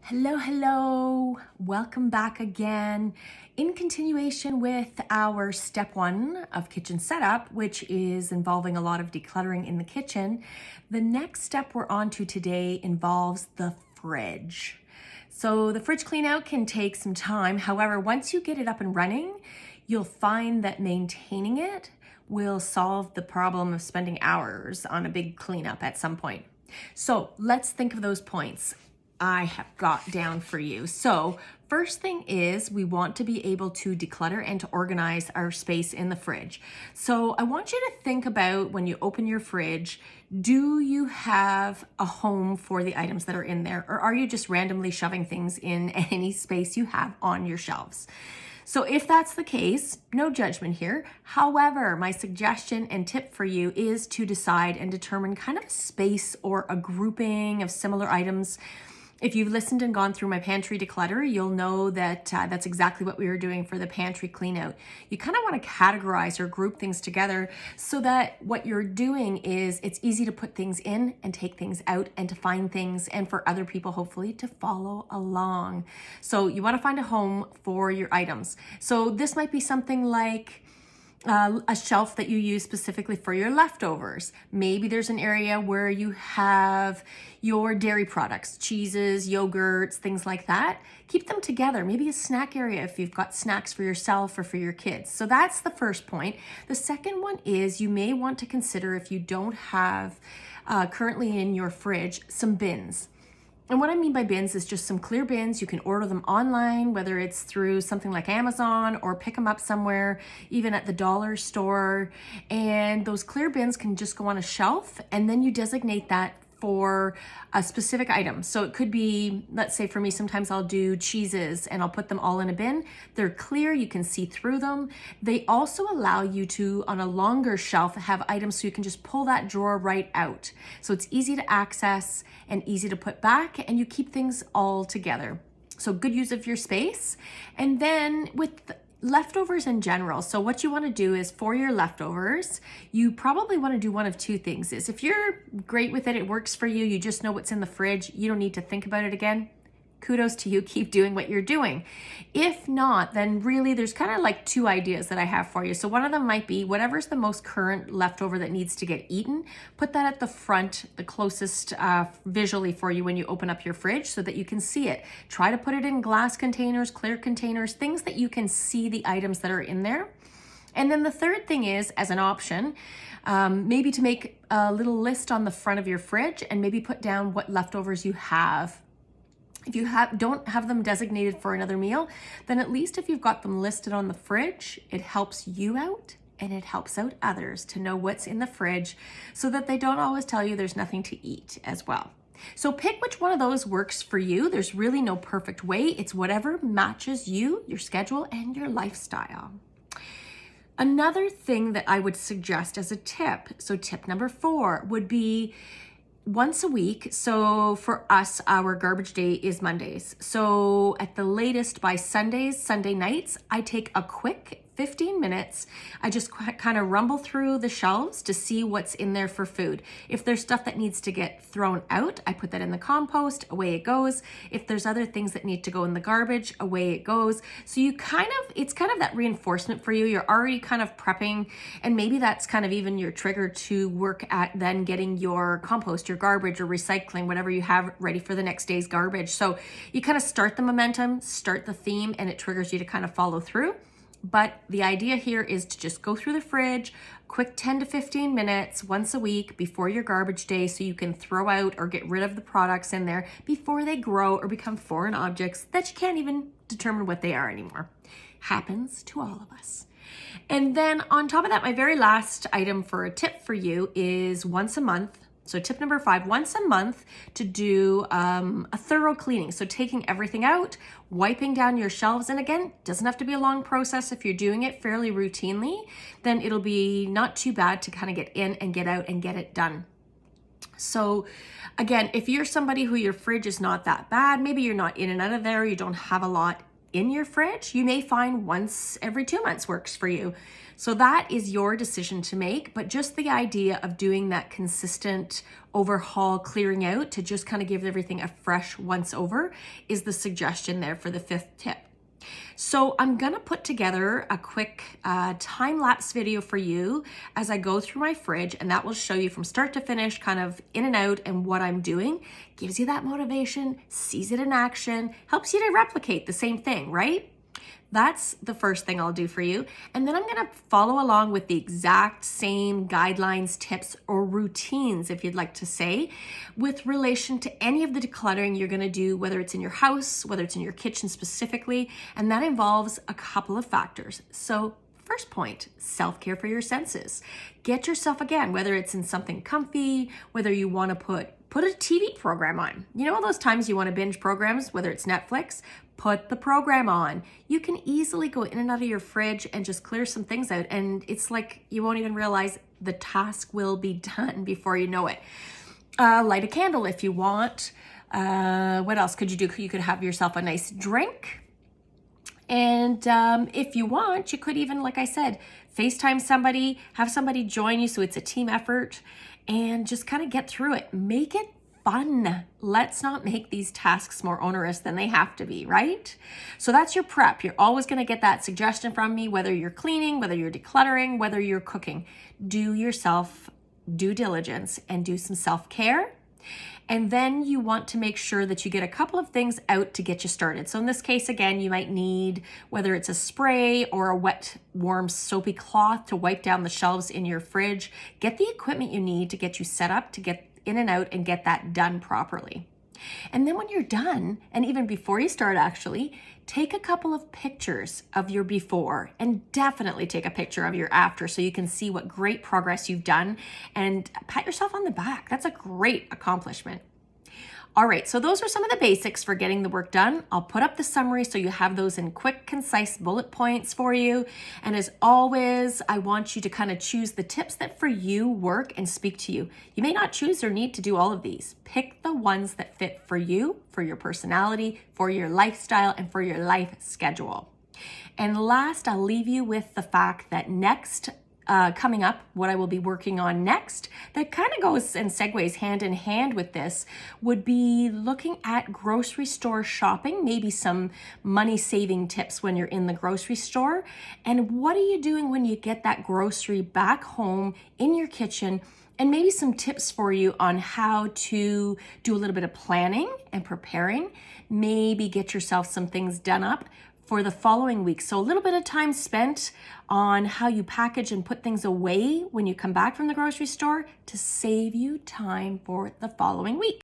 Hello, hello. Welcome back again. In continuation with our step 1 of kitchen setup, which is involving a lot of decluttering in the kitchen, the next step we're on to today involves the fridge. So the fridge clean out can take some time. However, once you get it up and running, you'll find that maintaining it will solve the problem of spending hours on a big cleanup at some point. So let's think of those points I have got down for you. So first thing is we want to be able to declutter and to organize our space in the fridge. So I want you to think about when you open your fridge, do you have a home for the items that are in there, or are you just randomly shoving things in any space you have on your shelves? So if that's the case, no judgment here. However, my suggestion and tip for you is to decide and determine kind of a space or a grouping of similar items. If you've listened and gone through my pantry declutter, you'll know that that's exactly what we were doing for the pantry clean out. You kind of want to categorize or group things together so that what you're doing is it's easy to put things in and take things out and to find things, and for other people hopefully to follow along. So you want to find a home for your items. So this might be something like a shelf that you use specifically for your leftovers. Maybe there's an area where you have your dairy products, cheeses, yogurts, things like that. Keep them together. Maybe a snack area if you've got snacks for yourself or for your kids. So that's the first point. The second one is you may want to consider, if you don't have currently in your fridge, some bins. And what I mean by bins is just some clear bins. You can order them online, whether it's through something like Amazon or pick them up somewhere, even at the dollar store. And those clear bins can just go on a shelf, and then you designate that for a specific item. So it could be, let's say for me, sometimes I'll do cheeses and I'll put them all in a bin. They're clear, you can see through them. They also allow you to, on a longer shelf, have items so you can just pull that drawer right out. So it's easy to access and easy to put back, and you keep things all together. So good use of your space. And then with leftovers in general. So what you want to do is for your leftovers, you probably want to do one of two things. Is if you're great with it, it works for you, you just know what's in the fridge, you don't need to think about it again. Kudos to you, keep doing what you're doing. If not, then really there's kind of like two ideas that I have for you. So one of them might be whatever's the most current leftover that needs to get eaten, put that at the front, the closest visually for you when you open up your fridge so that you can see it. Try to put it in glass containers, clear containers, things that you can see the items that are in there. And then the third thing is, as an option, maybe to make a little list on the front of your fridge and maybe put down what leftovers you have. If you don't have them designated for another meal, then at least if you've got them listed on the fridge, it helps you out and it helps out others to know what's in the fridge so that they don't always tell you there's nothing to eat as well. So pick which one of those works for you. There's really no perfect way. It's whatever matches you, your schedule, and your lifestyle. Another thing that I would suggest as a tip, so tip number 4 would be once a week. So for us, our garbage day is Mondays. So at the latest by Sunday nights, I take a quick 15 minutes. I just kind of rumble through the shelves to see what's in there for food. If there's stuff that needs to get thrown out, I put that in the compost, away it goes. If there's other things that need to go in the garbage, away it goes. So it's kind of that reinforcement for you. You're already kind of prepping, and maybe that's kind of even your trigger to work at then getting your compost, your garbage, or recycling, whatever you have ready for the next day's garbage. So you kind of start the momentum, start the theme, and it triggers you to kind of follow through. But the idea here is to just go through the fridge, quick 10 to 15 minutes once a week before your garbage day so you can throw out or get rid of the products in there before they grow or become foreign objects that you can't even determine what they are anymore. Happens to all of us. And then on top of that, my very last item for a tip for you is once a month. So tip number 5, once a month to do a thorough cleaning. So taking everything out, wiping down your shelves. And again, doesn't have to be a long process. If you're doing it fairly routinely, then it'll be not too bad to kind of get in and get out and get it done. So again, if you're somebody who your fridge is not that bad, maybe you're not in and out of there, you don't have a lot, in your fridge. You may find once every 2 months works for you. So that is your decision to make, but just the idea of doing that consistent overhaul, clearing out to just kind of give everything a fresh once over is the suggestion there for the 5th tip. So I'm gonna put together a quick time-lapse video for you as I go through my fridge, and that will show you from start to finish, kind of in and out and what I'm doing. Gives you that motivation, sees it in action, helps you to replicate the same thing, right? That's the first thing I'll do for you. And then I'm gonna follow along with the exact same guidelines, tips, or routines, if you'd like to say, with relation to any of the decluttering you're gonna do, whether it's in your house, whether it's in your kitchen specifically, and that involves a couple of factors. So first point, self-care for your senses. Get yourself, again, whether it's in something comfy, whether you wanna put a TV program on. You know all those times you wanna binge programs, whether it's Netflix? Put the program on. You can easily go in and out of your fridge and just clear some things out, and it's like you won't even realize the task will be done before you know it. Light a candle if you want. What else could you do? You could have yourself a nice drink. And if you want, you could even, like I said, FaceTime somebody, have somebody join you so it's a team effort, and just kind of get through it. Make it fun. Let's not make these tasks more onerous than they have to be, right? So that's your prep. You're always going to get that suggestion from me, whether you're cleaning, whether you're decluttering, whether you're cooking. Do yourself due diligence and do some self-care. And then you want to make sure that you get a couple of things out to get you started. So in this case, again, you might need, whether it's a spray or a wet, warm, soapy cloth to wipe down the shelves in your fridge. Get the equipment you need to get you set up to get in and out and get that done properly. And then when you're done, and even before you start actually, take a couple of pictures of your before and definitely take a picture of your after so you can see what great progress you've done and pat yourself on the back. That's a great accomplishment. All right, so those are some of the basics for getting the work done. I'll put up the summary so you have those in quick, concise bullet points for you. And as always, I want you to kind of choose the tips that for you work and speak to you. You may not choose or need to do all of these. Pick the ones that fit for you, for your personality, for your lifestyle, and for your life schedule. And last, I'll leave you with the fact that coming up, what I will be working on next, that kind of goes and segues hand in hand with this, would be looking at grocery store shopping, maybe some money saving tips when you're in the grocery store. And what are you doing when you get that grocery back home in your kitchen? And maybe some tips for you on how to do a little bit of planning and preparing, maybe get yourself some things done up for the following week. So a little bit of time spent on how you package and put things away when you come back from the grocery store to save you time for the following week.